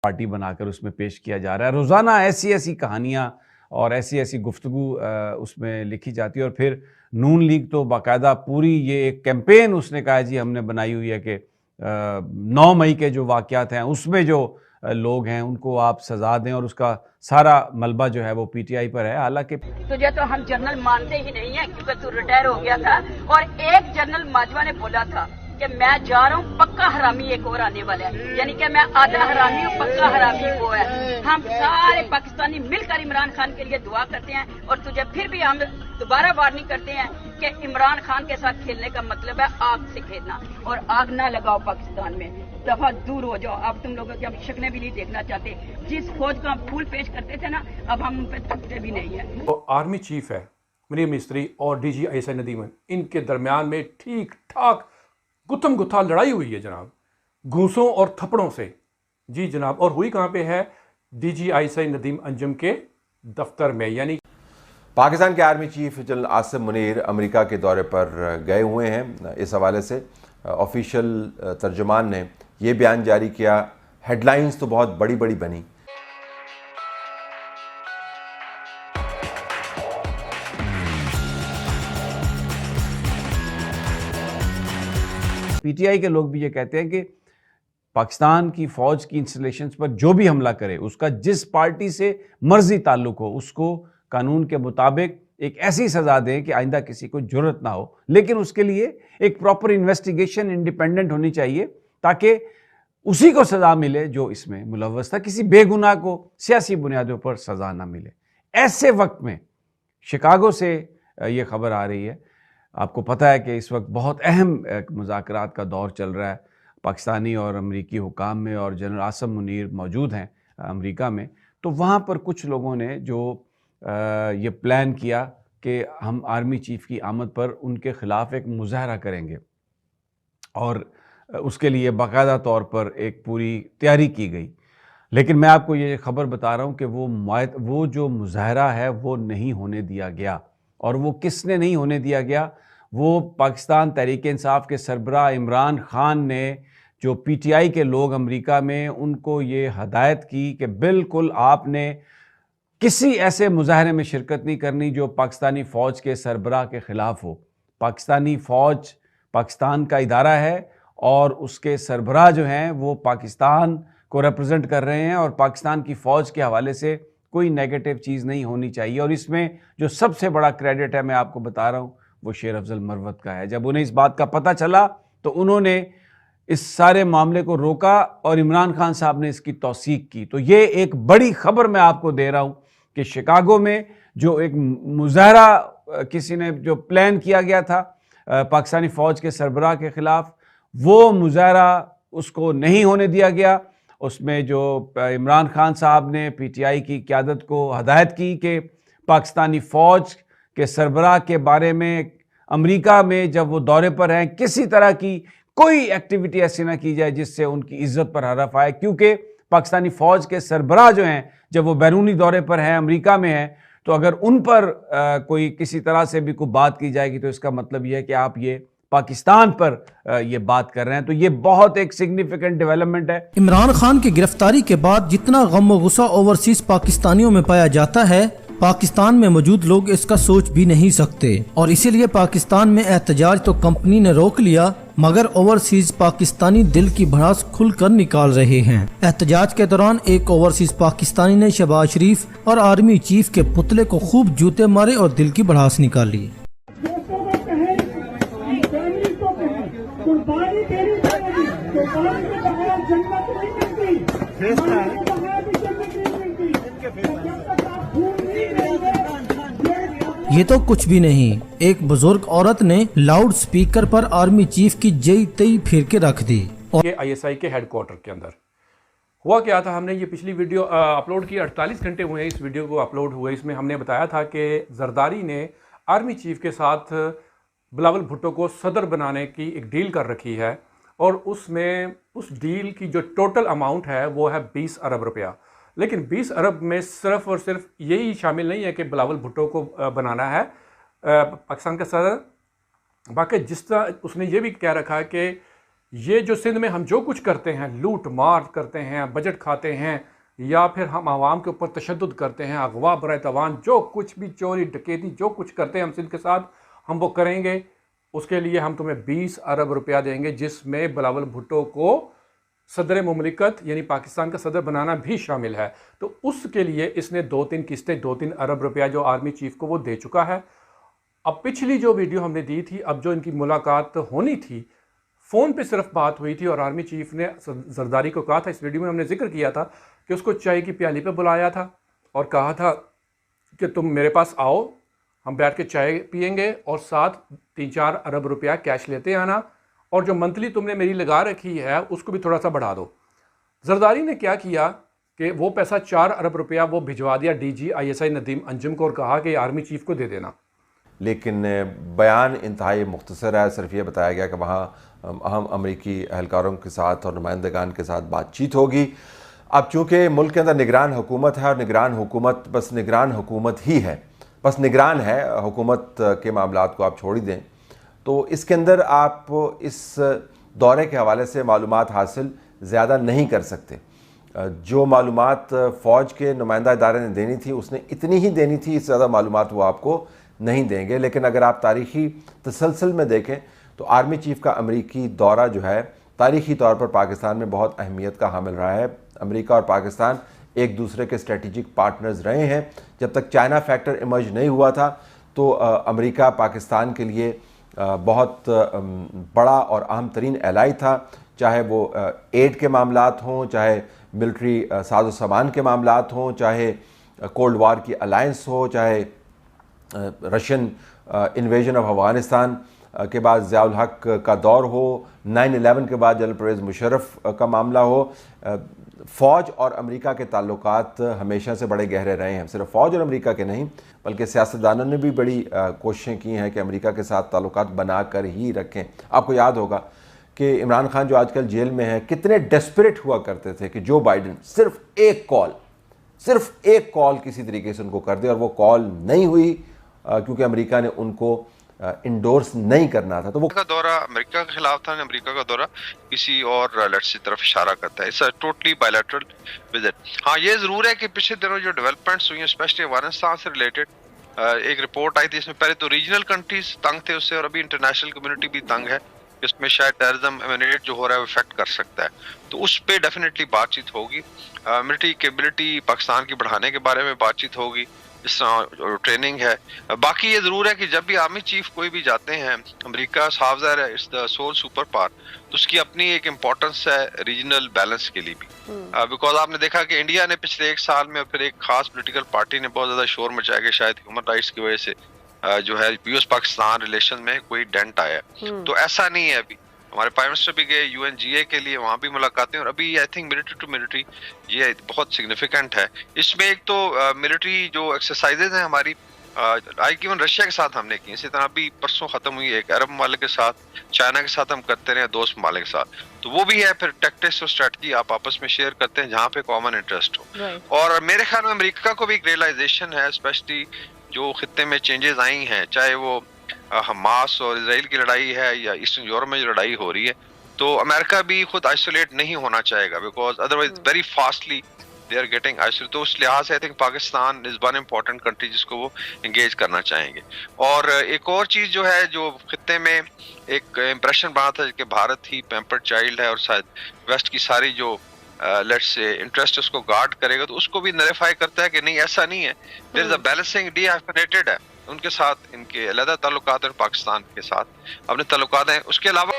Party बनाकर उसमें पेश किया जा रहा है। रोज़ाना ऐसी ऐसी कहानियाँ और ऐसी ऐसी गुफ्तगू उसमें लिखी जाती है। और फिर नून लीग तो बाकायदा पूरी ये एक कैंपेन उसने कहा है जी हमने बनाई हुई है कि 9 मई के जो वाक़यात हैं उसमें जो लोग हैं उनको आप सज़ा दें, और उसका सारा मलबा जो है वो पीटीआई पर है। हालांकि तुझे तो हम जनरल मानते ही नहीं है क्योंकि तू रिटायर हो गया था, और एक जनरल माजवा ने बोला था कि मैं जा रहा हूँ, पक्का हरामी एक और आने वाला है, यानी कि मैं आधा हरामी हूँ, पक्का हरामी वो है। हम सारे पाकिस्तानी मिलकर इमरान खान के लिए दुआ करते हैं, और तुझे फिर भी हम दोबारा वार्निंग करते हैं कि इमरान खान के साथ खेलने का मतलब है आग से खेलना, और आग ना लगाओ पाकिस्तान में, दफा दूर हो जाओ। अब तुम लोगों की हम शक्लें भी नहीं देखना चाहते। जिस फौज का हम फूल पेश करते थे ना, अब हम उन पर थकते भी नहीं है। तो आर्मी चीफ है मरीम मिस्त्री और डीजी आईएसआई नदीम, इनके दरमियान में ठीक ठाक गुत्थम गुत्था लड़ाई हुई है जनाब, घूसों और थप्पड़ों से। जी जनाब, और हुई कहाँ पे है? डीजी आईएसआई नदीम अंजुम के दफ्तर में। यानी पाकिस्तान के army chief general Asim Munir America के दौरे पर गए हुए हैं। इस हवाले से ऑफिशियल तर्जुमान ने यह बयान जारी किया। हेडलाइंस तो बहुत बड़ी बड़ी बनी। पीटीआई के लोग भी ये कहते हैं कि पाकिस्तान की फ़ौज की इंस्टॉलेशंस पर जो भी हमला करे उसका जिस पार्टी से मर्जी ताल्लुक हो उसको कानून के मुताबिक एक ऐसी सज़ा दें कि आइंदा किसी को ज़रूरत ना हो। लेकिन उसके लिए एक प्रॉपर इन्वेस्टिगेशन इंडिपेंडेंट होनी चाहिए ताकि उसी को सज़ा मिले जो इसमें मुलव्वस था, किसी बेगुनाह को सियासी बुनियादों पर सज़ा ना मिले। ऐसे वक्त में शिकागो से ये खबर आ रही है। आपको पता है कि इस वक्त बहुत अहम मुज़ाकरात का दौर चल रहा है पाकिस्तानी और अमरीकी हुकाम में, और जनरल आसिम मुनीर मौजूद हैं अमरीका में। तो वहाँ पर कुछ लोगों ने जो ये प्लान किया कि हम आर्मी चीफ की आमद पर उनके ख़िलाफ़ एक मुज़ाहरा करेंगे, और उसके लिए बाकायदा तौर पर एक पूरी तैयारी की गई। लेकिन मैं आपको ये खबर बता रहा हूँ कि वो जो मुज़ाहरा है वो नहीं होने दिया गया। और वो किसने नहीं होने दिया गया? वो पाकिस्तान तहरीक इंसाफ के सरबराह इमरान खान ने, जो पीटीआई के लोग अमेरिका में, उनको ये हदायत की कि बिल्कुल आपने किसी ऐसे मुज़ाहरे में शिरकत नहीं करनी जो पाकिस्तानी फ़ौज के सरबराह के ख़िलाफ़ हो। पाकिस्तानी फ़ौज पाकिस्तान का इदारा है और उसके सरबराह जो हैं वो पाकिस्तान को रिप्रेजेंट कर रहे हैं, और पाकिस्तान की फ़ौज के हवाले से कोई नेगेटिव चीज़ नहीं होनी चाहिए। और इसमें जो सबसे बड़ा क्रेडिट है, मैं आपको बता रहा हूँ, वो शेर अफजल मरवत का है। जब उन्हें इस बात का पता चला तो उन्होंने इस सारे मामले को रोका और इमरान खान साहब ने इसकी तौसीक की। तो ये एक बड़ी खबर मैं आपको दे रहा हूँ कि शिकागो में जो एक मुज़ाहरा किसी ने जो प्लान किया गया था पाकिस्तानी फ़ौज के सरबराह के ख़िलाफ़, वो मुज़ाहरा उसको नहीं होने दिया गया। उसमें जो इमरान खान साहब ने पीटीआई की क़यादत को हदायत की कि पाकिस्तानी फ़ौज के सरबराह के बारे में अमेरिका में जब वो दौरे पर हैं किसी तरह की कोई एक्टिविटी ऐसी ना की जाए जिससे उनकी इज़्ज़त पर हरफ आए, क्योंकि पाकिस्तानी फ़ौज के सरबराह जो हैं जब वो बैरूनी दौरे पर हैं, अमेरिका में हैं, तो अगर उन पर कोई किसी तरह से भी कोई बात की जाएगी तो इसका मतलब ये है कि आप ये पाकिस्तान पर ये बात कर रहे हैं। तो ये बहुत एक सिग्निफिकेंट डेवलपमेंट है। इमरान खान की गिरफ्तारी के बाद जितना गम और गुस्सा ओवरसीज पाकिस्तानियों में पाया जाता है, पाकिस्तान में मौजूद लोग इसका सोच भी नहीं सकते, और इसीलिए पाकिस्तान में एहतजाज तो कंपनी ने रोक लिया, मगर ओवरसीज पाकिस्तानी दिल की भड़ास खुलकर निकाल रहे हैं। एहतजाज के दौरान एक ओवरसीज पाकिस्तानी ने शहबाज शरीफ और आर्मी चीफ के पुतले को खूब जूते मारे और दिल की भड़ास निकाली। ये तो कुछ भी नहीं, एक बुजुर्ग औरत ने लाउड स्पीकर पर आर्मी चीफ की जई तई फिर के रख दी। और आईएसआई के हेडक्वार्टर के अंदर हुआ क्या था, हमने ये पिछली वीडियो अपलोड की, 48 घंटे हुए इस वीडियो को अपलोड हुए। इसमें हमने बताया था कि जरदारी ने आर्मी चीफ के साथ बिलावल भुट्टो को सदर बनाने की एक डील कर रखी है, और उसमें उस डील की जो टोटल अमाउंट है वो है 20 अरब रुपया। लेकिन 20 अरब में सिर्फ और सिर्फ यही शामिल नहीं है कि बिलावल भुट्टो को बनाना है पाकिस्तान का सदर। बाकी जिस तरह उसने ये भी कह रखा है कि ये जो सिंध में हम जो कुछ करते हैं, लूट मार करते हैं, बजट खाते हैं, या फिर हम आवाम के ऊपर तशद्दुद करते हैं, अगवा बराए तवान, जो कुछ भी चोरी डकैती जो कुछ करते हैं हम सिंध के साथ, हम वो करेंगे। उसके लिए हम तुम्हें 20 अरब रुपया देंगे, जिसमें बिलावल भुट्टो को सदर मुमलिकत यानी पाकिस्तान का सदर बनाना भी शामिल है। तो उसके लिए इसने 2-3 किस्तें 2-3 अरब रुपया जो आर्मी चीफ को वो दे चुका है। अब पिछली जो वीडियो हमने दी थी, अब जो इनकी मुलाकात होनी थी, फ़ोन पे सिर्फ बात हुई थी और आर्मी चीफ ने जरदारी को कहा था, इस वीडियो में हमने जिक्र किया था कि उसको चाय की प्याली पे बुलाया था और कहा था कि तुम मेरे पास आओ, हम बैठ के चाय पियेंगे और साथ 3-4 अरब रुपया कैश लेते आना, और जो मंथली तुमने मेरी लगा रखी है उसको भी थोड़ा सा बढ़ा दो। जरदारी ने क्या किया कि वो पैसा 4 अरब रुपया वो भिजवा दिया DGISI नदीम अंजुम को और कहा कि आर्मी चीफ को दे देना। लेकिन बयान इंतहाई मुख्तसर है। सिर्फ ये बताया गया कि वहाँ अहम अमरीकी अहलकारों के साथ और नुमाइंदगान के साथ बातचीत होगी। अब चूँकि मुल्क के अंदर निगरान हुकूमत है और निगरान हुकूमत बस निगरान हुकूमत ही है, बस निगरान है, हुकूमत के मामलात को आप छोड़ ही दें, तो इसके अंदर आप इस दौरे के हवाले से मालूमात हासिल ज़्यादा नहीं कर सकते। जो मालूमात फ़ौज के नुमाइंदा इदारे ने देनी थी उसने इतनी ही देनी थी, इससे ज़्यादा मालूमात वो आपको नहीं देंगे। लेकिन अगर आप तारीख़ी तसलसल में देखें तो आर्मी चीफ़ का अमरीकी दौरा जो है तारीख़ी तौर पर पाकिस्तान में बहुत अहमियत का हामिल रहा है। अमरीका और पाकिस्तान एक दूसरे के स्ट्रेटेजिक पार्टनर्स रहे हैं। जब तक चाइना फैक्टर इमर्ज नहीं हुआ था तो अमरीका पाकिस्तान के लिए बहुत बड़ा और अहम तरीन एलाई था, चाहे वो एड के मामलात हों, चाहे मिलिट्री साजो सामान के मामलात हों, चाहे कोल्ड वार की अलायंस हो, चाहे रशियन इन्वेजन ऑफ अफ़गानिस्तान के बाद ज़ियाउल हक का दौर हो, 9/11 के बाद जनरल परवेज़ मुशर्रफ का मामला हो। फ़ौज और अमेरिका के ताल्लुकात हमेशा से बड़े गहरे रहे हैं। सिर्फ फ़ौज और अमेरिका के नहीं बल्कि सियासतदानों ने भी बड़ी कोशिशें की हैं कि अमेरिका के साथ ताल्लुकात बना कर ही रखें। आपको याद होगा कि इमरान खान जो आजकल जेल में हैं कितने डेस्परेट हुआ करते थे कि जो बाइडन सिर्फ एक कॉल किसी तरीके से उनको कर दे, और वो कॉल नहीं हुई क्योंकि अमेरिका ने उनको इंडोर्स नहीं करना था। तो वो का दौरा अमेरिका के खिलाफ था, अमेरिका का दौरा किसी और लट्स की तरफ इशारा करता है। It's a totally bilateral visit. हाँ, ये जरूर है कि पिछले दिनों जो डेवलपमेंट्स हुई हैं स्पेशली अफगानिस्तान से रिलेटेड, एक रिपोर्ट आई थी, इसमें पहले तो रीजनल कंट्रीज तंग थे उससे, और अभी इंटरनेशनल कम्युनिटी भी तंग है, इसमें शायद टेररिज्म एमिनेट जो हो रहा है वो इफेक्ट कर सकता है। तो उस पर डेफिनेटली बातचीत होगी। मिलिट्री कैपेबिलिटी पाकिस्तान की बढ़ाने के बारे में बातचीत होगी, इस तरह ट्रेनिंग है। बाकी ये जरूर है कि जब भी आर्मी चीफ कोई भी जाते हैं अमेरिका, साफ ज़ाहिर है it's the sole super power, तो उसकी अपनी एक इम्पोर्टेंस है रीजनल बैलेंस के लिए भी। बिकॉज आपने देखा कि इंडिया ने पिछले 1 साल में फिर एक खास पोलिटिकल पार्टी ने बहुत ज्यादा शोर मचाया कि शायद ह्यूमन राइट्स की वजह से जो है यूएस पाकिस्तान रिलेशन में कोई डेंट आया। तो ऐसा नहीं है। अभी हमारे प्राइम मिनिस्टर भी गए UNGA के लिए, वहाँ भी मुलाकातें, और अभी I think military to military ये बहुत सिग्निफिकेंट है। इसमें एक तो मिलिट्री जो एक्सरसाइजेज हैं हमारी इवन रशिया के साथ हमने की, इसी तरह भी परसों खत्म हुई एक अरब ममालिक के साथ, चाइना के साथ हम करते रहे, दोस्त ममालिक के साथ। तो वो भी है। फिर टैक्टिक्स और स्ट्रेटजी आप आपस में शेयर करते हैं जहाँ पे कॉमन इंटरेस्ट हो। और मेरे ख्याल में अमेरिका को भी एक रियलाइजेशन है, स्पेशली जो खित्ते में चेंजेस आई हैं, चाहे वो हमास और इसराइल की लड़ाई है या ईस्टर्न यूरोप में जो लड़ाई हो रही है, तो अमेरिका भी खुद आइसोलेट नहीं होना चाहेगा, because otherwise very fastly they are getting isolate. तो उस लिहाज से I think Pakistan is one important country जिसको वो एंगेज करना चाहेंगे। और एक और चीज़ जो है, जो खित्ते में एक इम्प्रेशन बना था कि भारत ही पैम्पर्ड चाइल्ड है और शायद वेस्ट की सारी जो लेट्स से इंटरेस्ट उसको गार्ड करेगा, तो उसको भी नरीफाई करता है कि नहीं, ऐसा नहीं है। देयर इज अ बैलेंसिंग डीहाइफिनेटेड है, उनके साथ इनके अलग ताल्लुकात हैं, पाकिस्तान के साथ अपने ताल्लुकात हैं। उसके अलावा